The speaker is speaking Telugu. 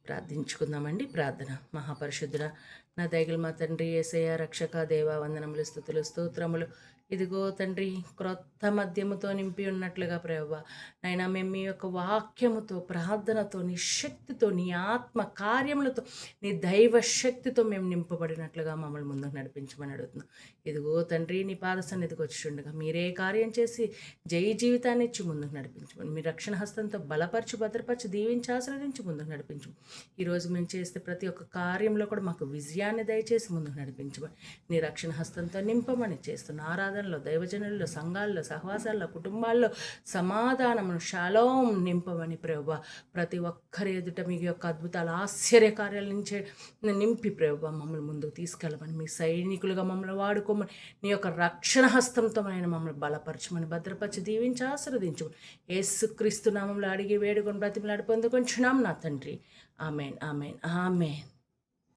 ప్రార్థించుకుందామండి. ప్రార్థన. మహాపరిశుద్ధుడ నా దయగల మా తండ్రి యేసయ్య రక్షక దేవ వందనములు స్తుతులు స్తోత్రములు. ఇదిగో తండ్రి క్రొత్త మద్యముతో నింపి ఉన్నట్లుగా ప్రభువా నైనా మేము మీ యొక్క వాక్యముతో ప్రార్థనతో నీ శక్తితో నీ ఆత్మ కార్యములతో నీ దైవ శక్తితో మేము నింపబడినట్లుగా మమ్మల్ని ముందుకు నడిపించమని అడుగుతున్నాం. ఇదిగో తండ్రి నీ పాద సన్నిధికి వచ్చిండగా మీరే కార్యం చేసి జై జీవితాన్ని ఇచ్చి ముందుకు నడిపించమని మీ రక్షణ హస్తంతో బలపరిచి భద్రపరిచి దీవించి ఆశ్రదించి ముందుకు నడిపించు. ఈరోజు మేము చేస్తే ప్రతి ఒక్క కార్యంలో కూడా మాకు విజయాన్ని దయచేసి ముందుకు నడిపించమని నీ రక్షణ హస్తంతో నింపమని చేస్తున్న ఆరాధనలో దైవజనుల్లో సంఘాల్లో సహవాసాల్లో కుటుంబాల్లో సమాధానమును షాలోం నింపమని ప్రభువా ప్రతి ఒక్కరి ఎదుట మీ యొక్క అద్భుతాలు ఆశ్చర్యకార్యాల నుంచే నింపి ప్రభువా మమ్మల్ని ముందుకు తీసుకెళ్ళమని మీ సైనికులుగా మమ్మల్ని వాడుకోమని నీ యొక్క రక్షణ హస్తంతో ఆయన మమ్మల్ని బలపరచమని భద్రపరిచి దీవించి ఆశీర్వదించమని యేసుక్రీస్తు నామంలో అడిగి వేడుకొని బ్రతిమలాడి పొందుకొంచున్నాం నా తండ్రి. Amen amen amen.